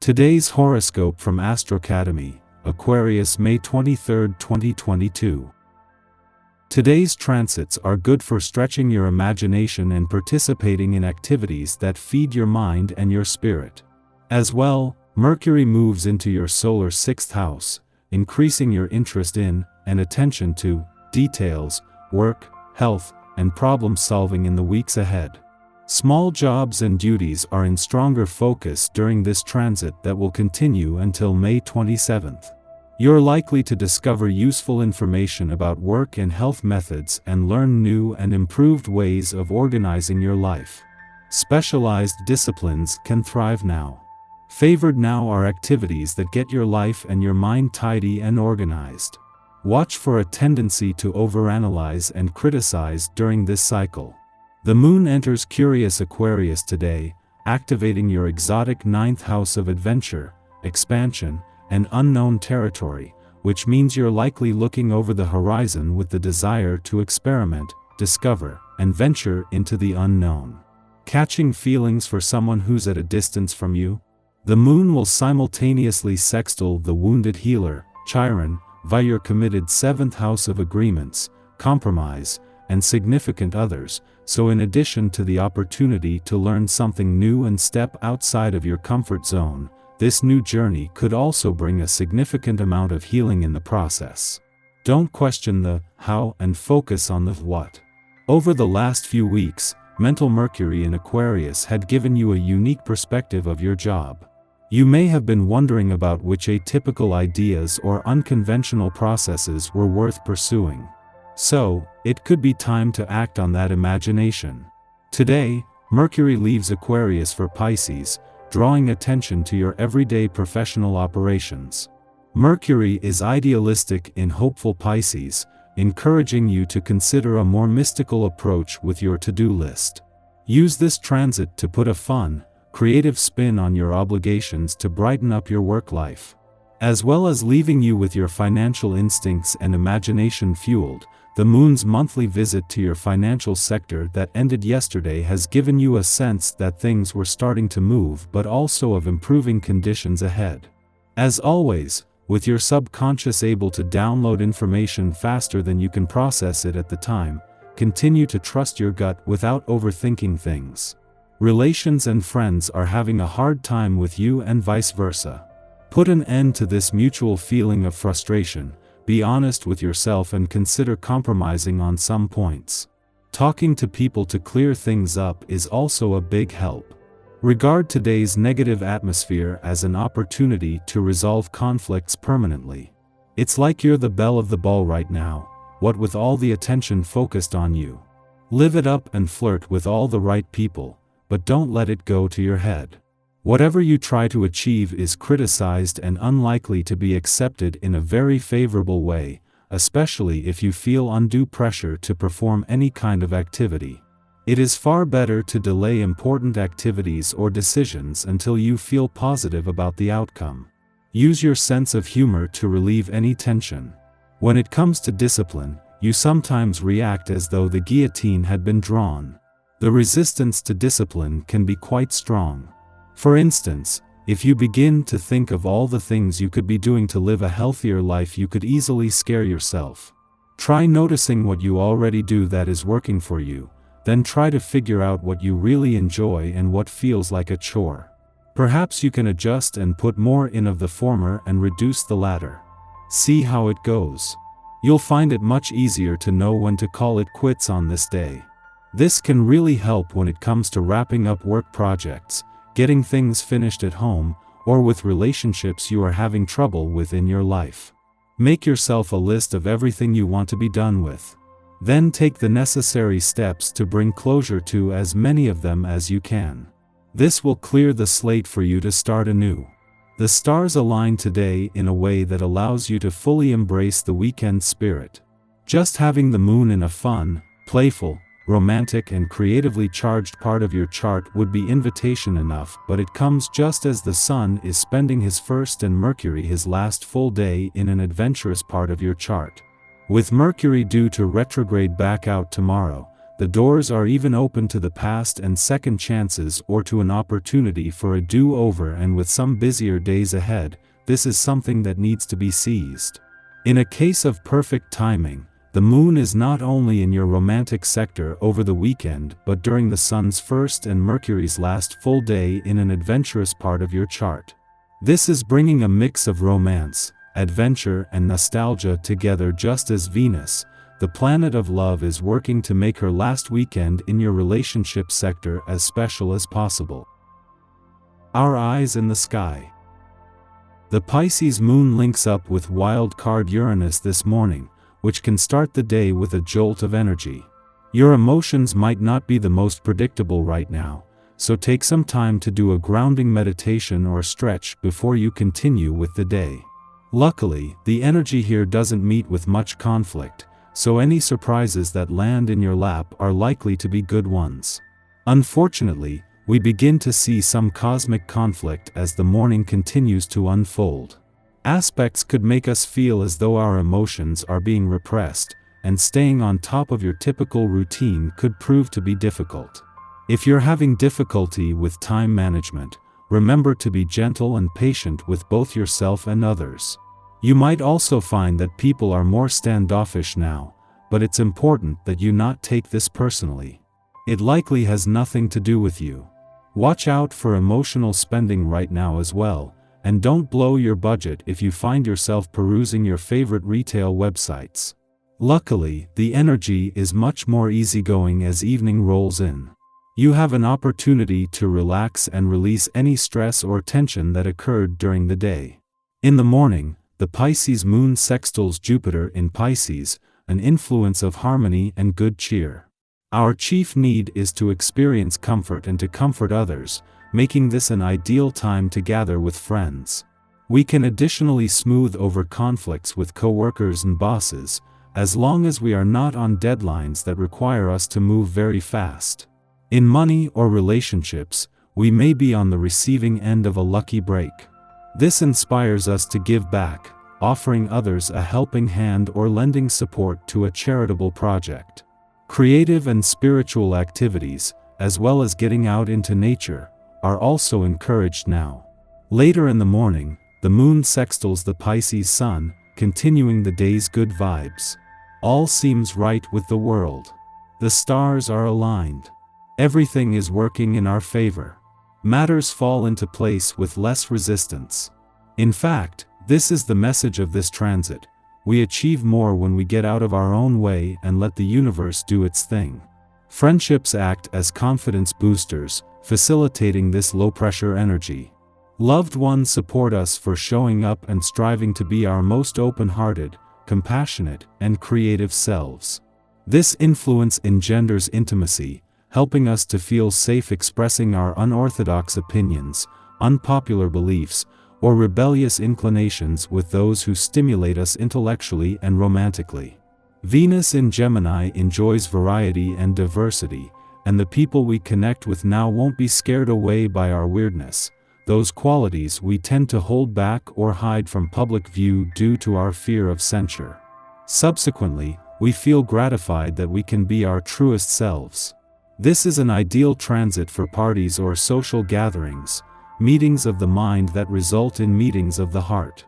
Today's horoscope from Astrocademy, Aquarius May 23, 2022. Today's transits are good for stretching your imagination and participating in activities that feed your mind and your spirit. As well, Mercury moves into your solar 6th house, increasing your interest in, and attention to, details, work, health, and problem solving in the weeks ahead. Small jobs and duties are in stronger focus during this transit that will continue until May 27th. You're likely to discover useful information about work and health methods and learn new and improved ways of organizing your life. Specialized disciplines can thrive now. Favored now are activities that get your life and your mind tidy and organized. Watch for a tendency to overanalyze and criticize during this cycle. The moon enters Curious Aquarius today, activating your exotic 9th house of adventure, expansion, and unknown territory, which means you're likely looking over the horizon with the desire to experiment, discover, and venture into the unknown. Catching feelings for someone who's at a distance from you? The moon will simultaneously sextile the wounded healer, Chiron, via your committed 7th house of agreements, compromise, and significant others, so in addition to the opportunity to learn something new and step outside of your comfort zone, this new journey could also bring a significant amount of healing in the process. Don't question the how and focus on the what. Over the last few weeks, mental Mercury in Aquarius had given you a unique perspective of your job. You may have been wondering about which atypical ideas or unconventional processes were worth pursuing. So, it could be time to act on that imagination. Today, Mercury leaves Aquarius for Pisces, drawing attention to your everyday professional operations. Mercury is idealistic in hopeful Pisces, encouraging you to consider a more mystical approach with your to-do list. Use this transit to put a fun, creative spin on your obligations to brighten up your work life. As well as leaving you with your financial instincts and imagination fueled, the moon's monthly visit to your financial sector that ended yesterday has given you a sense that things were starting to move, but also of improving conditions ahead. As always, with your subconscious able to download information faster than you can process it at the time, continue to trust your gut without overthinking things. Relations and friends are having a hard time with you and vice versa. Put an end to this mutual feeling of frustration. Be honest with yourself and consider compromising on some points. Talking to people to clear things up is also a big help. Regard today's negative atmosphere as an opportunity to resolve conflicts permanently. It's like you're the belle of the ball right now, what with all the attention focused on you. Live it up and flirt with all the right people, but don't let it go to your head. Whatever you try to achieve is criticized and unlikely to be accepted in a very favorable way, especially if you feel undue pressure to perform any kind of activity. It is far better to delay important activities or decisions until you feel positive about the outcome. Use your sense of humor to relieve any tension. When it comes to discipline, you sometimes react as though the guillotine had been drawn. The resistance to discipline can be quite strong. For instance, if you begin to think of all the things you could be doing to live a healthier life, you could easily scare yourself. Try noticing what you already do that is working for you, then try to figure out what you really enjoy and what feels like a chore. Perhaps you can adjust and put more in of the former and reduce the latter. See how it goes. You'll find it much easier to know when to call it quits on this day. This can really help when it comes to wrapping up work projects, getting things finished at home, or with relationships you are having trouble with in your life. Make yourself a list of everything you want to be done with. Then take the necessary steps to bring closure to as many of them as you can. This will clear the slate for you to start anew. The stars align today in a way that allows you to fully embrace the weekend spirit. Just having the moon in a fun, playful, romantic and creatively charged part of your chart would be invitation enough, but it comes just as the Sun is spending his first and Mercury his last full day in an adventurous part of your chart. With Mercury due to retrograde back out tomorrow, The doors are even open to the past and second chances or to an opportunity for a do-over, and with some busier days ahead, this is something that needs to be seized. In a case of perfect timing, the moon is not only in your romantic sector over the weekend but during the sun's first and Mercury's last full day in an adventurous part of your chart. This is bringing a mix of romance, adventure and nostalgia together, just as Venus, the planet of love, is working to make her last weekend in your relationship sector as special as possible. Our eyes in the sky. The Pisces moon links up with wild card Uranus this morning, which can start the day with a jolt of energy. Your emotions might not be the most predictable right now, so take some time to do a grounding meditation or stretch before you continue with the day. Luckily, the energy here doesn't meet with much conflict, so any surprises that land in your lap are likely to be good ones. Unfortunately, we begin to see some cosmic conflict as the morning continues to unfold. Aspects could make us feel as though our emotions are being repressed, and staying on top of your typical routine could prove to be difficult. If you're having difficulty with time management, remember to be gentle and patient with both yourself and others. You might also find that people are more standoffish now, but it's important that you not take this personally. It likely has nothing to do with you. Watch out for emotional spending right now as well, and don't blow your budget if you find yourself perusing your favorite retail websites. Luckily, the energy is much more easygoing as evening rolls in. You have an opportunity to relax and release any stress or tension that occurred during the day. In the morning, the Pisces moon sextiles Jupiter in Pisces, an influence of harmony and good cheer. Our chief need is to experience comfort and to comfort others, making this an ideal time to gather with friends. We can additionally smooth over conflicts with coworkers and bosses, as long as we are not on deadlines that require us to move very fast. In money or relationships, we may be on the receiving end of a lucky break. This inspires us to give back, offering others a helping hand or lending support to a charitable project. Creative and spiritual activities, as well as getting out into nature, are also encouraged now. Later in the morning, the moon sextiles the Pisces sun, continuing the day's good vibes. All seems right with the world. The stars are aligned. Everything is working in our favor. Matters fall into place with less resistance. In fact, this is the message of this transit: we achieve more when we get out of our own way and let the universe do its thing. Friendships act as confidence boosters, facilitating this low-pressure energy. Loved ones support us for showing up and striving to be our most open-hearted, compassionate, and creative selves. This influence engenders intimacy, helping us to feel safe expressing our unorthodox opinions, unpopular beliefs, or rebellious inclinations with those who stimulate us intellectually and romantically. Venus in Gemini enjoys variety and diversity, and the people we connect with now won't be scared away by our weirdness, those qualities we tend to hold back or hide from public view due to our fear of censure. Subsequently, we feel gratified that we can be our truest selves. This is an ideal transit for parties or social gatherings, meetings of the mind that result in meetings of the heart.